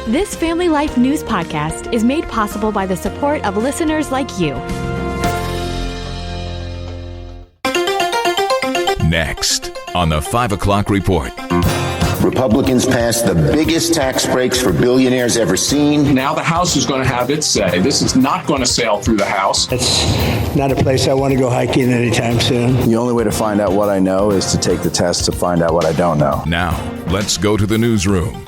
This Family Life News podcast is made possible by the support of listeners like you. Next on the 5 o'clock report. Republicans passed the biggest tax breaks for billionaires ever seen. Now the House is going to have its say. This is not going to sail through the House. It's not a place I want to go hiking anytime soon. The only way to find out what I know is to take the test to find out what I don't know. Now, let's go to the newsroom.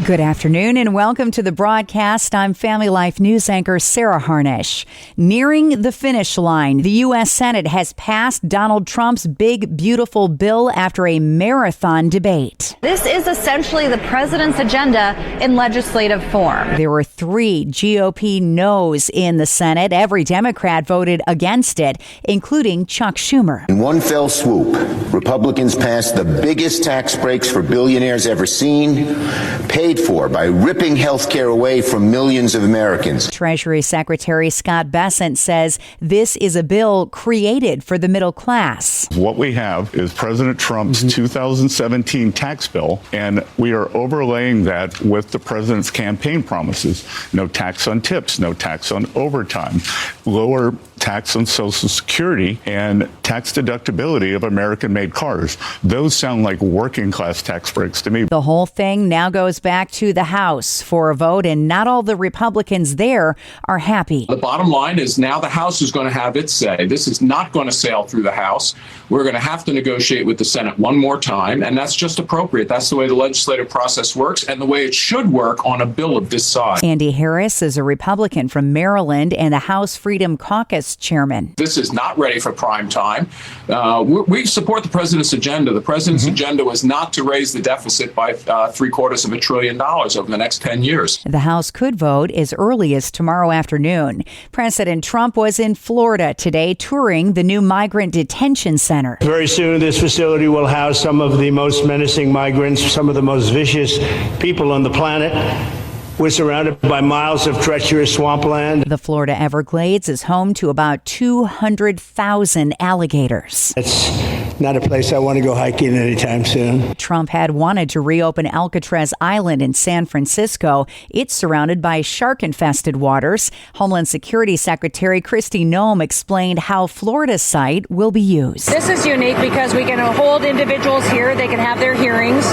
Good afternoon and welcome to the broadcast. I'm Family Life News anchor Sarah Harnish. Nearing the finish line, the U.S. Senate has passed Donald Trump's big, beautiful bill after a marathon debate. This is essentially the president's agenda in legislative form. There were 3 GOP no's in the Senate. Every Democrat voted against it, including Chuck Schumer. In one fell swoop, Republicans passed the biggest tax breaks for billionaires ever seen, paid for by ripping health care away from millions of Americans. Treasury Secretary Scott Bessent says this is a bill created for the middle class. What we have is President Trump's 2017 tax bill, and we are overlaying that with the president's campaign promises. No tax on tips, no tax on overtime, lower tax on Social Security, and tax deductibility of American-made cars. Those sound like working-class tax breaks to me. The whole thing now goes back to the House for a vote, and not all the Republicans there are happy. The bottom line is now the House is going to have its say. This is not going to sail through the House. We're going to have to negotiate with the Senate one more time, and that's just appropriate. That's the way the legislative process works and the way it should work on a bill of this size. Andy Harris is a Republican from Maryland and the House Freedom Caucus chairman. This is not ready for prime time. We support the president's agenda. The president's agenda was not to raise the deficit by $750 billion over the next 10 years. The House could vote as early as tomorrow afternoon. President Trump was in Florida today touring the new migrant detention center. Very soon, this facility will house some of the most menacing migrants, some of the most vicious people on the planet. We're surrounded by miles of treacherous swampland. The Florida Everglades is home to about 200,000 alligators. It's not a place I want to go hiking anytime soon. Trump had wanted to reopen Alcatraz Island in San Francisco. It's surrounded by shark-infested waters. Homeland Security Secretary Kristi Noem explained how Florida's site will be used. This is unique because we can hold individuals here. They can have their hearings,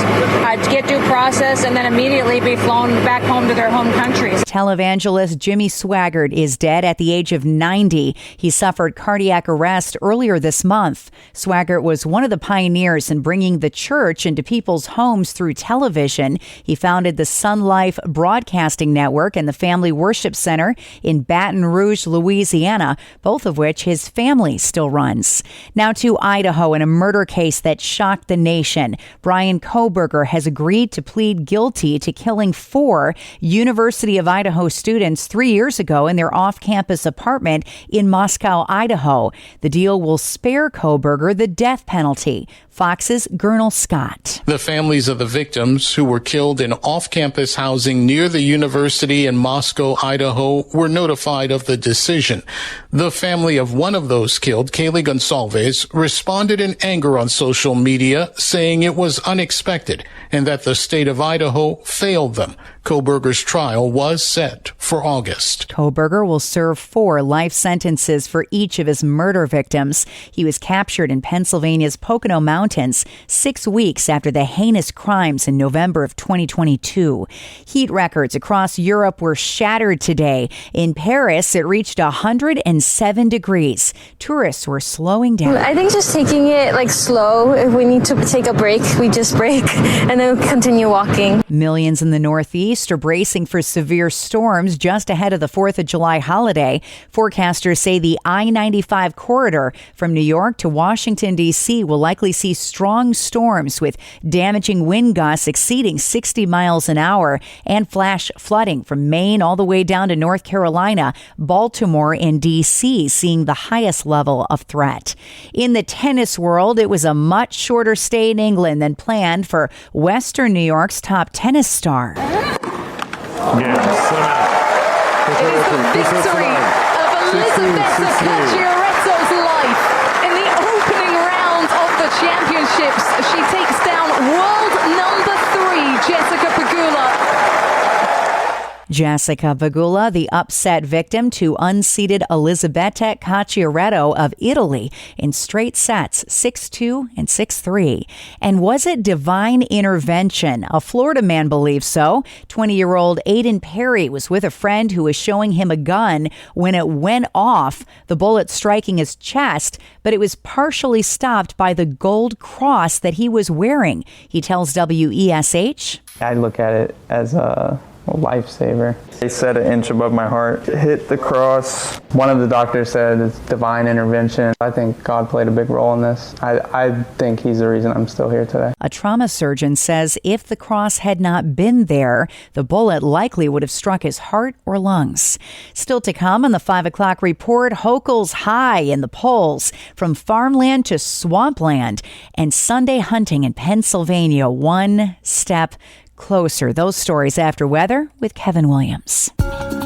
get due process, and then immediately be flown back home to their home countries. Televangelist Jimmy Swaggart is dead at the age of 90. He suffered cardiac arrest earlier this month. Swaggart was one of the pioneers in bringing the church into people's homes through television. He founded the Sun Life Broadcasting Network and the Family Worship Center in Baton Rouge, Louisiana, both of which his family still runs. Now to Idaho in a murder case that shocked the nation. Brian Kohberger has agreed to plead guilty to killing 4 University of Idaho students 3 years ago in their off-campus apartment in Moscow, Idaho. The deal will spare Kohberger the death penalty. Fox's Gernal Scott. The families of the victims who were killed in off-campus housing near the university in Moscow, Idaho, were notified of the decision. The family of one of those killed, Kaylee Gonsalves, responded in anger on social media, saying it was unexpected and that the state of Idaho failed them. Kohberger's trial was set for August. Kohberger will serve 4 life sentences for each of his murder victims. He was captured in Pennsylvania's Pocono Mountains 6 weeks after the heinous crimes in November of 2022. Heat records across Europe were shattered today. In Paris, it reached 107 degrees. Tourists were slowing down. I think just taking it slow. If we need to take a break, we just break and then continue walking. Millions in the Northeast are bracing for severe storms just ahead of the 4th of July holiday. Forecasters say the I-95 corridor from New York to Washington, D.C. will likely see strong storms with damaging wind gusts exceeding 60 miles an hour and flash flooding from Maine all the way down to North Carolina, Baltimore, and D.C. seeing the highest level of threat. In the tennis world, it was a much shorter stay in England than planned for Western New York's top tennis star. It is the victory of Elizabeth Pacchiaretto's life. In the opening round of the championships, she takes down world number 3, Jessica Pegula. Jessica Pegula, the upset victim to unseeded Elisabetta Cacciaretto of Italy in straight sets, 6-2 and 6-3. And was it divine intervention? A Florida man believes so. 20-year-old Aiden Perry was with a friend who was showing him a gun when it went off, the bullet striking his chest, but it was partially stopped by the gold cross that he was wearing. He tells WESH. I look at it as a lifesaver. They said an inch above my heart. It hit the cross. One of the doctors said it's divine intervention. I think God played a big role in this. I think he's the reason I'm still here today. A trauma surgeon says if the cross had not been there, the bullet likely would have struck his heart or lungs. Still to come on the 5 o'clock report, Hochul's high in the polls from farmland to swampland, and Sunday hunting in Pennsylvania one step closer. Those stories after weather with Kevin Williams.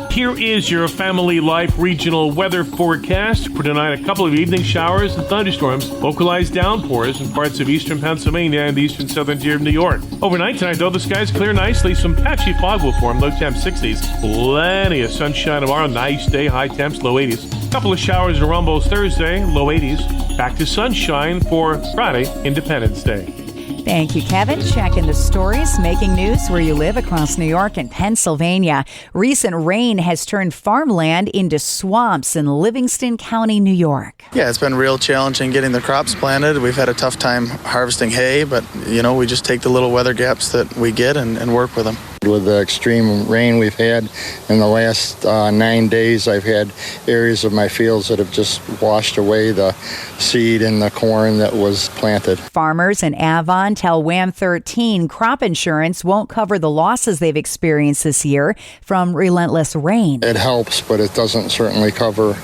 Here is your Family Life regional weather forecast. For tonight, a couple of evening showers and thunderstorms, localized downpours in parts of eastern Pennsylvania and the eastern southern tier of New York. Overnight tonight, though, the skies clear nicely. Some patchy fog will form, low temp 60s. Plenty of sunshine tomorrow, nice day, high temps, low 80s. Couple of showers and rumbles Thursday, low 80s. Back to sunshine for Friday, Independence Day. Thank you, Kevin. Checking the stories, making news where you live across New York and Pennsylvania. Recent rain has turned farmland into swamps in Livingston County, New York. Yeah, it's been real challenging getting the crops planted. We've had a tough time harvesting hay, but, we just take the little weather gaps that we get and work with them. With the extreme rain we've had in the last 9 days, I've had areas of my fields that have just washed away the seed and the corn that was planted. Farmers in Avon tell WHAM 13 crop insurance won't cover the losses they've experienced this year from relentless rain. It helps, but it doesn't certainly cover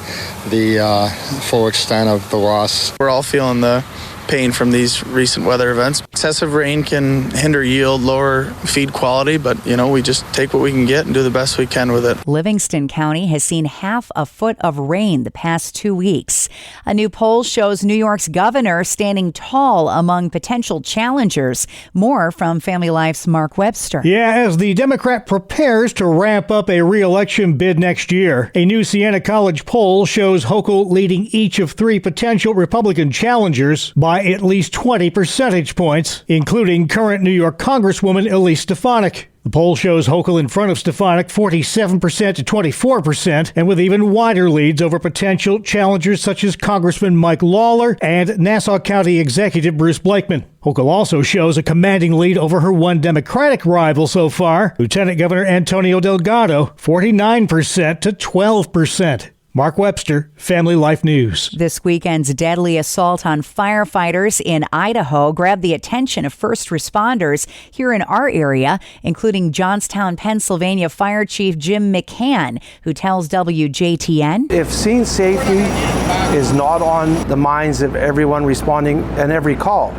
the full extent of the loss. We're all feeling the pain from these recent weather events. Excessive rain can hinder yield, lower feed quality, but we just take what we can get and do the best we can with it. Livingston County has seen half a foot of rain the past 2 weeks. A new poll shows New York's governor standing tall among potential challengers. More from Family Life's Mark Webster. Yeah, as the Democrat prepares to ramp up a re-election bid next year, a new Siena College poll shows Hochul leading each of 3 potential Republican challengers by at least 20 percentage points, including current New York Congresswoman Elise Stefanik. The poll shows Hochul in front of Stefanik 47% to 24%, and with even wider leads over potential challengers such as Congressman Mike Lawler and Nassau County Executive Bruce Blakeman. Hochul also shows a commanding lead over her one Democratic rival so far, Lieutenant Governor Antonio Delgado, 49% to 12%. Mark Webster, Family Life News. This weekend's deadly assault on firefighters in Idaho grabbed the attention of first responders here in our area, including Johnstown, Pennsylvania Fire Chief Jim McCann, who tells WJTN. If scene safety is not on the minds of everyone responding and every call,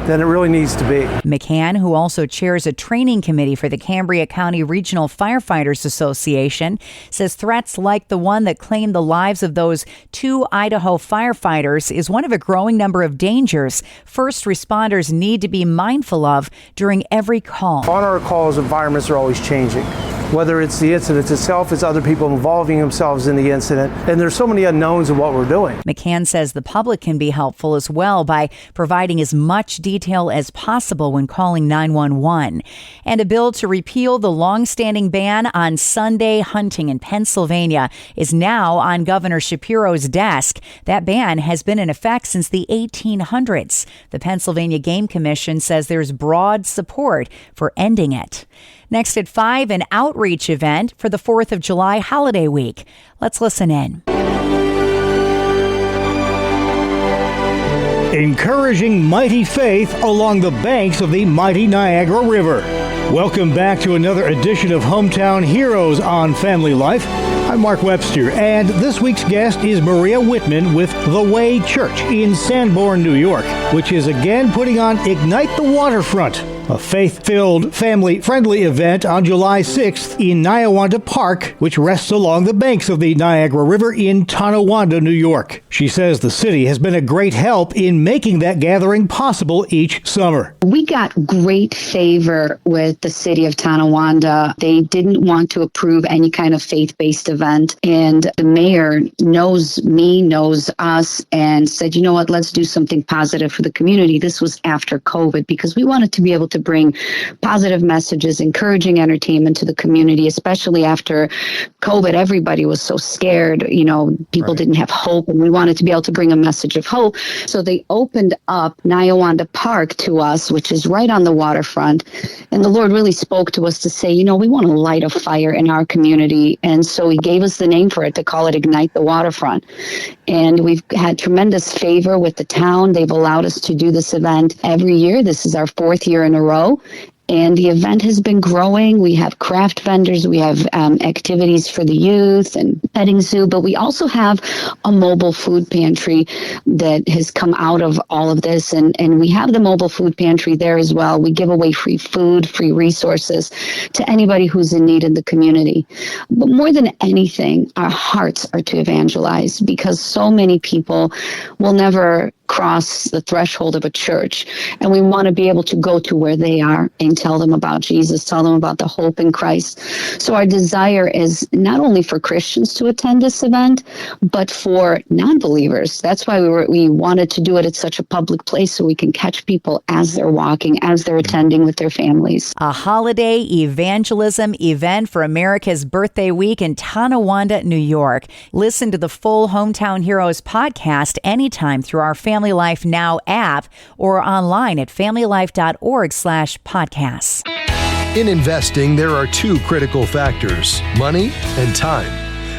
than it really needs to be. McCann, who also chairs a training committee for the Cambria County Regional Firefighters Association, says threats like the one that claimed the lives of those 2 Idaho firefighters is one of a growing number of dangers first responders need to be mindful of during every call. On our calls, environments are always changing. Whether it's the incident itself, it's other people involving themselves in the incident, and there's so many unknowns in what we're doing. McCann says the public can be helpful as well by providing as much detail as possible when calling 911. And a bill to repeal the long-standing ban on Sunday hunting in Pennsylvania is now on Governor Shapiro's desk. That ban has been in effect since the 1800s. The Pennsylvania Game Commission says there's broad support for ending it. Next at 5, an outreach event for the 4th of July holiday week. Let's listen in. Encouraging mighty faith along the banks of the mighty Niagara River. Welcome back to another edition of Hometown Heroes on Family Life. I'm Mark Webster, and this week's guest is Maria Whitman with The Way Church in Sanborn, New York, which is again putting on Ignite the Waterfront. a faith-filled, family-friendly event on July 6th in Niawanda Park, which rests along the banks of the Niagara River in Tonawanda, New York. She says the city has been a great help in making that gathering possible each summer. We got great favor with the city of Tonawanda. They didn't want to approve any kind of faith-based event, and the mayor knows me, knows us, and said, you know what, let's do something positive for the community. This was after COVID because we wanted to be able to bring positive messages, encouraging entertainment to the community, especially after COVID. Everybody was so scared, people didn't have hope, and we wanted to be able to bring a message of hope. So they opened up Niawanda Park to us, which is right on the waterfront. And the Lord really spoke to us to say, we want to light a fire in our community. And so he gave us the name for it, to call it Ignite the Waterfront. And we've had tremendous favor with the town. They've allowed us to do this event every year. This is our 4th year in a row. And the event has been growing. We have craft vendors. We have activities for the youth and petting zoo. But we also have a mobile food pantry that has come out of all of this. And we have the mobile food pantry there as well. We give away free food, free resources to anybody who's in need in the community. But more than anything, our hearts are to evangelize, because so many people will never cross the threshold of a church, and we want to be able to go to where they are and tell them about Jesus, tell them about the hope in Christ. So our desire is not only for Christians to attend this event, but for non-believers. That's why we wanted to do it at such a public place, so we can catch people as they're walking, as they're attending with their families. A holiday evangelism event for America's Birthday Week in Tonawanda, New York. Listen to the full Hometown Heroes podcast anytime through our Family Life Now app or online at familylife.org/podcasts. In investing, there are 2 critical factors: money and time.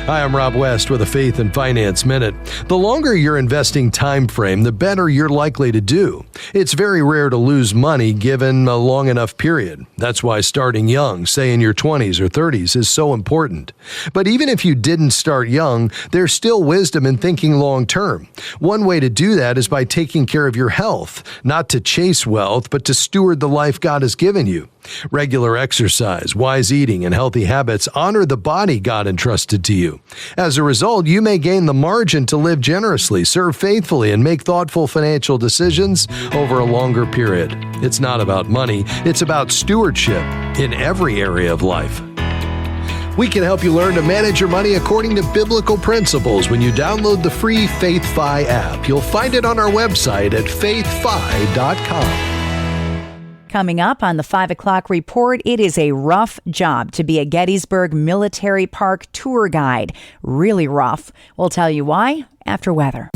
Hi, I'm Rob West with a Faith and Finance Minute. The longer your investing time frame, the better you're likely to do. It's very rare to lose money given a long enough period. That's why starting young, say in your 20s or 30s, is so important. But even if you didn't start young, there's still wisdom in thinking long term. One way to do that is by taking care of your health, not to chase wealth, but to steward the life God has given you. Regular exercise, wise eating, and healthy habits honor the body God entrusted to you. As a result, you may gain the margin to live generously, serve faithfully, and make thoughtful financial decisions over a longer period. It's not about money, it's about stewardship in every area of life. We can help you learn to manage your money according to biblical principles when you download the free FaithFi app. You'll find it on our website at faithfi.com. Coming up on the 5 o'clock report, it is a rough job to be a Gettysburg Military Park tour guide. Really rough. We'll tell you why after weather.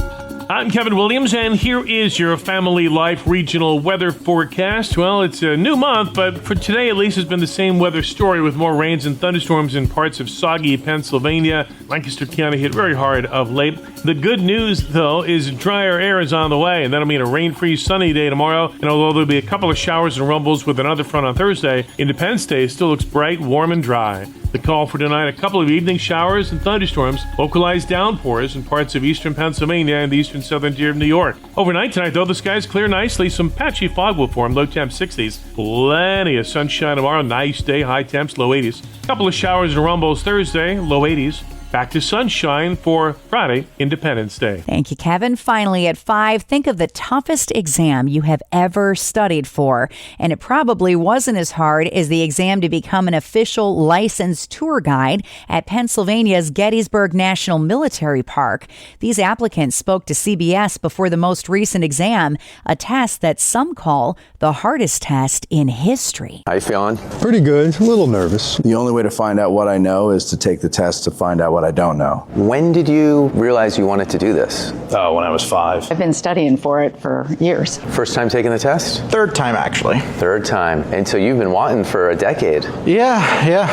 I'm Kevin Williams, and here is your Family Life regional weather forecast. Well, it's a new month, but for today at least, it's been the same weather story with more rains and thunderstorms in parts of soggy Pennsylvania. Lancaster County hit very hard of late. The good news, though, is drier air is on the way, and that'll mean a rain-free sunny day tomorrow. And although there'll be a couple of showers and rumbles with another front on Thursday, Independence Day still looks bright, warm, and dry. The call for tonight, a couple of evening showers and thunderstorms, localized downpours in parts of eastern Pennsylvania and the eastern southern tier of New York. Overnight tonight, though, the skies clear nicely. Some patchy fog will form, low temps 60s. Plenty of sunshine tomorrow, nice day, high temps, low 80s. Couple of showers and rumbles Thursday, low 80s. Back to sunshine for Friday, Independence Day. Thank you, Kevin. Finally, at 5, think of the toughest exam you have ever studied for. And it probably wasn't as hard as the exam to become an official licensed tour guide at Pennsylvania's Gettysburg National Military Park. These applicants spoke to CBS before the most recent exam, a test that some call the hardest test in history. How you feeling? Pretty good. A little nervous. The only way to find out what I know is to take the test to find out what I don't know. When did you realize you wanted to do this? Oh, when I was 5. I've been studying for it for years. First time taking the test? Third time, actually. Third time. And so you've been wanting for a decade. Yeah.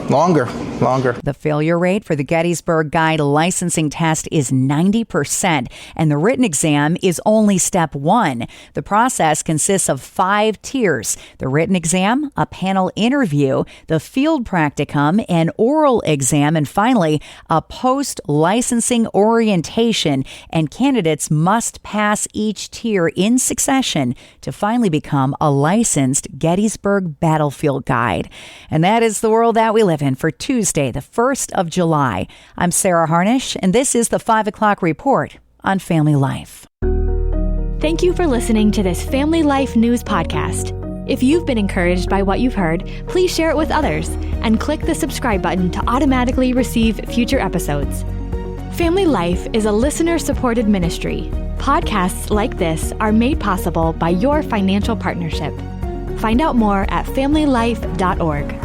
Longer. longer. The failure rate for the Gettysburg Guide licensing test is 90%, and the written exam is only step 1. The process consists of 5 tiers: the written exam, a panel interview, the field practicum, an oral exam, and finally, a post-licensing orientation. And candidates must pass each tier in succession to finally become a licensed Gettysburg Battlefield Guide. And that is the world that we live in for Tuesday, the 1st of July. I'm Sarah Harnish, and this is the 5 o'clock report on Family Life. Thank you for listening to this Family Life News podcast. If you've been encouraged by what you've heard, please share it with others and click the subscribe button to automatically receive future episodes. Family Life is a listener-supported ministry. Podcasts like this are made possible by your financial partnership. Find out more at familylife.org.